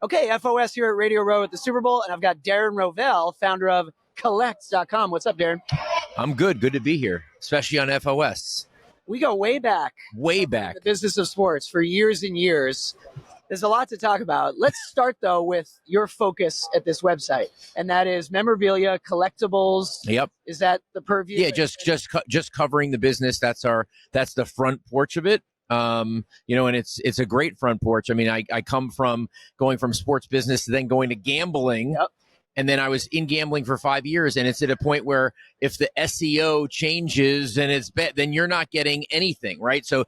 Okay, FOS here at Radio Row at the Super Bowl, and I've got Darren Rovell, founder of Collects.com. What's up, Darren? I'm good. Good to be here, especially on FOS. We go way back. Way back. In the business of sports for years and years. There's a lot to talk about. Let's start, though, with your focus at this website, and that is memorabilia, collectibles. Yep. Is that the purview? Yeah, just covering the business. That's the front porch of it. And it's a great front porch. I mean, I come from going from sports business to then going to gambling. Yep. And then I was in gambling for 5 years, and it's at a point where if the SEO changes and it's then you're not getting anything, right? So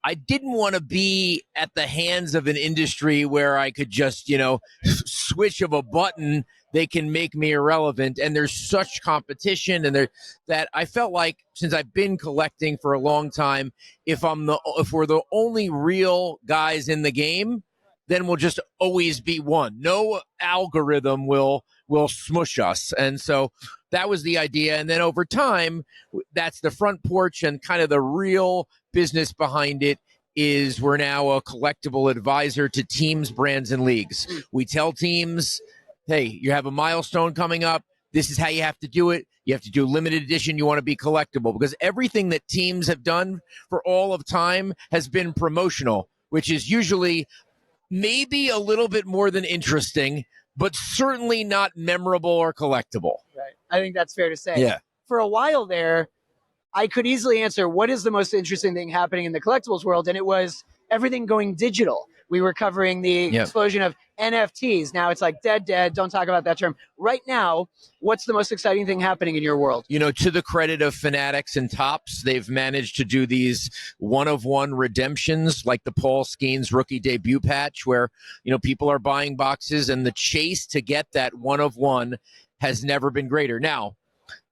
I didn't want to be at the hands of an industry where I could just, switch of a button, they can make me irrelevant. And there's such competition, and that I felt like since I've been collecting for a long time, if we're the only real guys in the game, then we'll just always be one. No algorithm will smush us. And so that was the idea. And then over time, that's the front porch, and kind of the real business behind it is we're now a collectible advisor to teams, brands, and leagues. We tell teams, hey, you have a milestone coming up. This is how you have to do it. You have to do limited edition. You want to be collectible, because everything that teams have done for all of time has been promotional, which is usually maybe a little bit more than interesting, but certainly not memorable or collectible. Right. I think that's fair to say. Yeah. For a while there, I could easily answer what is the most interesting thing happening in the collectibles world, and it was everything going digital. We were covering the explosion of NFTs. Now it's like dead. Don't talk about that term. Right now, what's the most exciting thing happening in your world? To the credit of Fanatics and Topps, they've managed to do these one-of-one redemptions, like the Paul Skeens rookie debut patch, where, people are buying boxes, and the chase to get that one-of-one has never been greater. Now,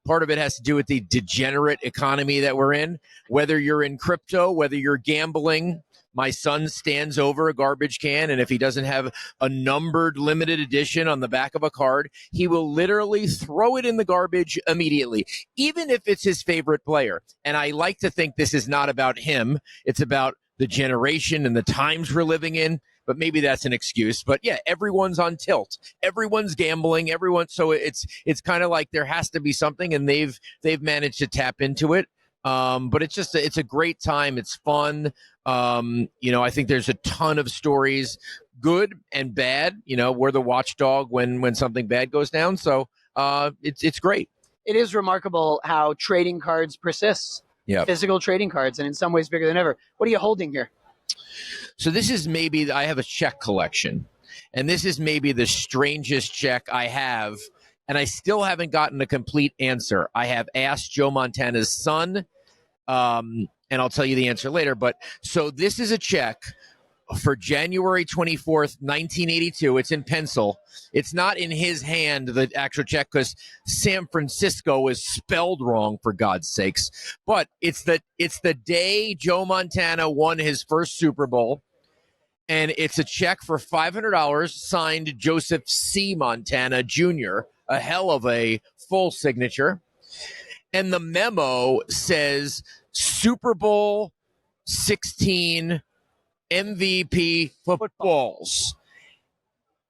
part of it has to do with the degenerate economy that we're in. Whether you're in crypto, whether you're gambling, my son stands over a garbage can, and if he doesn't have a numbered limited edition on the back of a card, he will literally throw it in the garbage immediately, even if it's his favorite player. And I like to think this is not about him. It's about the generation and the times we're living in. But maybe that's an excuse. But yeah, everyone's on tilt. Everyone's gambling. So it's kind of like there has to be something, and they've managed to tap into it. But it's a great time. It's fun. I think there's a ton of stories, good and bad. We're the watchdog when something bad goes down. So it's great. It is remarkable how trading cards persist. Yeah, physical trading cards, and in some ways bigger than ever. What are you holding here? So this is I have a check collection, and this is maybe the strangest check I have, and I still haven't gotten a complete answer. I have asked Joe Montana's son, and I'll tell you the answer later. But so this is a check for January 24th, 1982. It's in pencil. It's not in his hand, the actual check, because San Francisco is spelled wrong, for God's sakes. But it's the day Joe Montana won his first Super Bowl, and it's a check for $500 signed Joseph C. Montana Jr., a hell of a full signature. And the memo says Super Bowl 16 MVP footballs.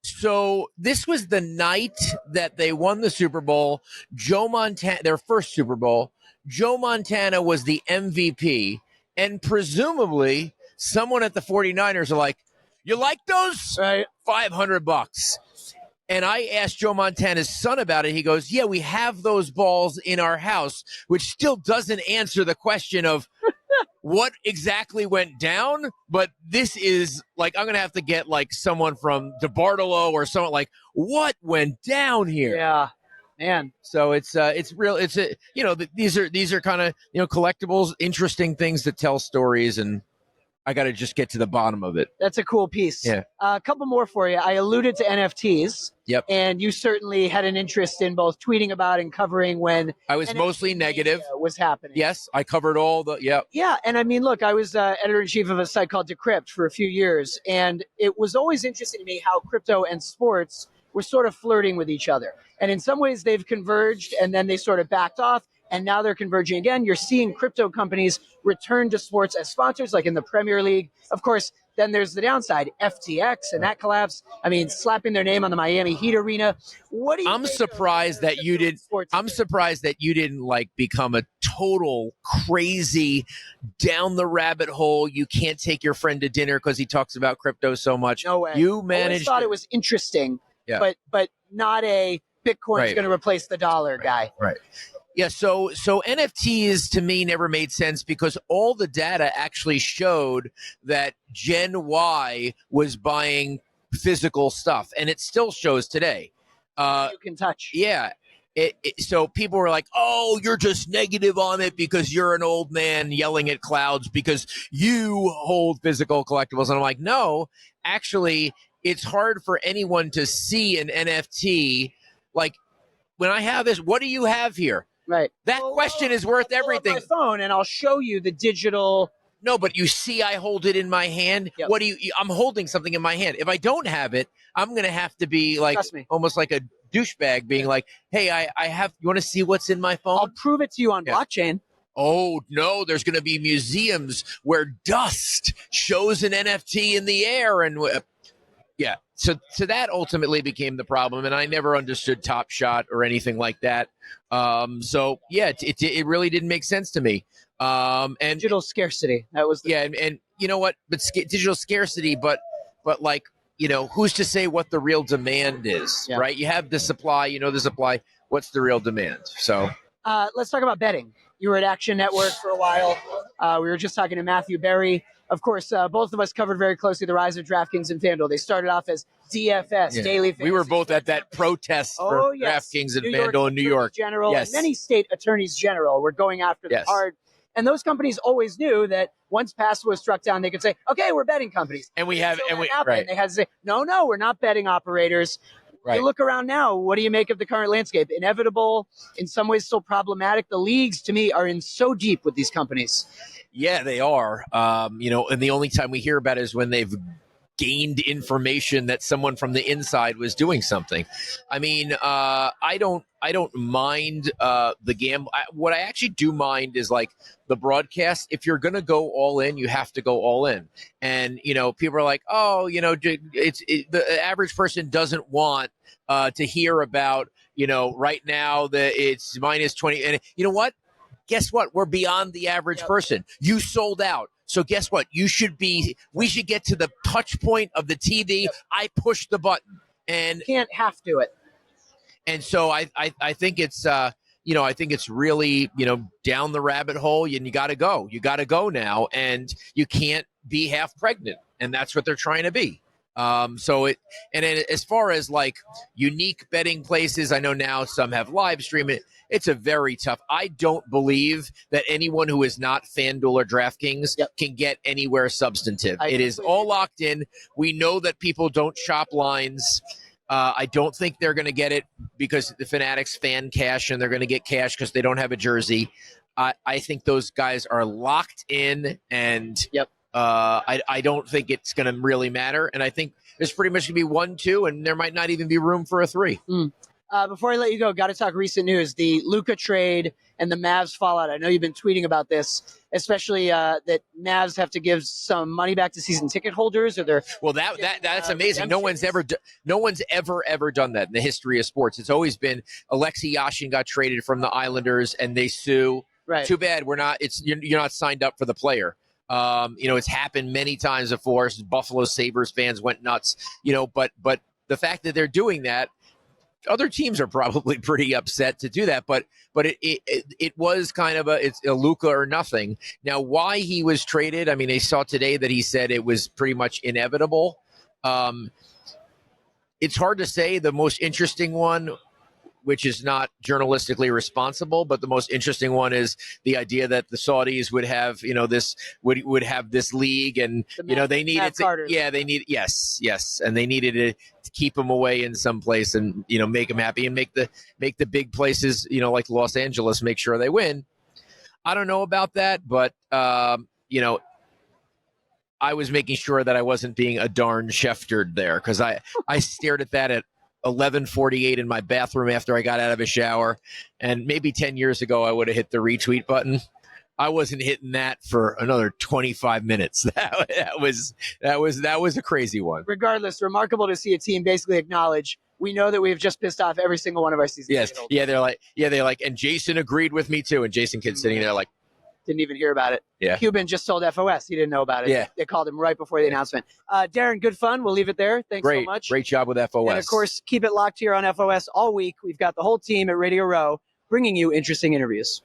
So this was the night that they won the Super Bowl. Joe Montana, their first Super Bowl. Joe Montana was the MVP, and presumably someone at the 49ers are like, "You like those? Right. $500." And I asked Joe Montana's son about it. He goes, "Yeah, we have those balls in our house," which still doesn't answer the question of what exactly went down. But this is like, I'm going to have to get like someone from DeBartolo or someone like, what went down here? Yeah, man. So it's real. These are kind of, collectibles, interesting things that tell stories, and I got to just get to the bottom of it. That's a cool piece. Yeah. A couple more for you. I alluded to NFTs. Yep. And you certainly had an interest in both tweeting about and covering when I was NFT mostly negative. Was happening. Yes, I covered all the, Yeah, and I mean, look, I was editor-in-chief of a site called Decrypt for a few years, and it was always interesting to me how crypto and sports were sort of flirting with each other. And in some ways, they've converged, and then they sort of backed off. and now they're converging again. You're seeing crypto companies return to sports as sponsors, like in the Premier League. Of course, then there's the downside, FTX and that collapse. I mean, slapping their name on the Miami Heat arena. What do you? I'm surprised that you didn't. I'm surprised that you didn't like become a total crazy down the rabbit hole. You can't take your friend to dinner because he talks about crypto so much. No way. You managed. I thought it was interesting, but not a Bitcoin's going to replace the dollar guy. Right. Yeah, so NFTs to me never made sense because all the data actually showed that Gen Y was buying physical stuff, and it still shows today. You can touch. Yeah. So people were like, oh, you're just negative on it because you're an old man yelling at clouds because you hold physical collectibles. And I'm like, no, actually, it's hard for anyone to see an NFT. Like, when I have this, what do you have here? Right. That question is worth everything. I'll pull up my phone and I'll show you the digital. No, but you see I hold it in my hand. Yep. What do you I'm holding something in my hand. If I don't have it, I'm going to have to be like almost like a douchebag being like, "Hey, I have you want to see what's in my phone?" I'll prove it to you on blockchain. Oh, no, there's going to be museums where dust shows an NFT in the air and yeah. So that ultimately became the problem, and I never understood Top Shot or anything like that. So yeah, it really didn't make sense to me. And digital scarcity. That was and you know what? But digital scarcity, but like, you know, who's to say what the real demand is, right? You have the supply, you know, the supply. What's the real demand? So let's talk about betting. You were at Action Network for a while. We were just talking to Matthew Berry. Of course, both of us covered very closely the rise of DraftKings and FanDuel. They started off as DFS, Daily Fantasy. We were both at that protest for DraftKings and FanDuel in New York. General, and many state attorneys general were going after them hard. And those companies always knew that once PASPA was struck down, they could say, okay, we're betting companies. And we have, and we, right. They had to say, no, we're not betting operators. Right. You look around now, what do you make of the current landscape? Inevitable, in some ways still problematic. The leagues, to me, are in so deep with these companies. Yeah, they are. You know, and the only time we hear about it is when they've gained information that someone from the inside was doing something. I mean, I don't mind the gamble. What I actually do mind is like the broadcast. If you're going to go all in, you have to go all in. And, you know, people are like, oh, you know, the average person doesn't want to hear about, you know, right now that it's minus 20. And you know what? Guess what? We're beyond the average person. You sold out. So guess what? We should get to the touch point of the TV. I push the button and you can't have to it. And so I think it's, you know, I think it's really, you know, down the rabbit hole, and you got to go. You got to go now, and you can't be half pregnant, and that's what they're trying to be. As far as like unique betting places, I know now some have live streaming. It's a very tough. I don't believe that anyone who is not FanDuel or DraftKings can get anywhere substantive. It is all locked in. We know that people don't shop lines. I don't think they're going to get it because the Fanatics fan cash, and they're going to get cash because they don't have a jersey. I think those guys are locked in, and I don't think it's going to really matter. And I think there's pretty much going to be 1, 2, and there might not even be room for a 3. Before I let you go, got to talk recent news. The Luca trade and the Mavs fallout. I know you've been tweeting about this, especially that Mavs have to give some money back to season ticket holders. Or that's amazing. No one's ever done that in the history of sports. It's always been Alexei Yashin got traded from the Islanders and they sue. Right. Too bad you're not signed up for the player. You know, it's happened many times before. Buffalo Sabres fans went nuts. You know, but the fact that they're doing that. Other teams are probably pretty upset to do that, but it was kind of it's a Luca or nothing. Now, why he was traded? I mean, I saw today that he said it was pretty much inevitable. It's hard to say. The most interesting one, which is not journalistically responsible, but the most interesting one is the idea that the Saudis would have, you know, this would have this league, and you know they needed and they needed to keep them away in some place, and you know make them happy and make the big places, you know, like Los Angeles, make sure they win. I don't know about that, but you know, I was making sure that I wasn't being a darn Schefter there because I stared at that 11:48 in my bathroom after I got out of a shower. And maybe 10 years ago, I would have hit the retweet button. I wasn't hitting that for another 25 minutes. That was a crazy one. Regardless, remarkable to see a team basically acknowledge, we know that we've just pissed off every single one of our season. Yes. Yeah, they're like, and Jason agreed with me too. And Jason Kidd's sitting there like, didn't even hear about it. Yeah. Cuban just sold FOS. He didn't know about it. Yeah. They called him right before the announcement. Darren, good fun. We'll leave it there. Thanks so much. Great job with FOS. And of course, keep it locked here on FOS all week. We've got the whole team at Radio Row bringing you interesting interviews.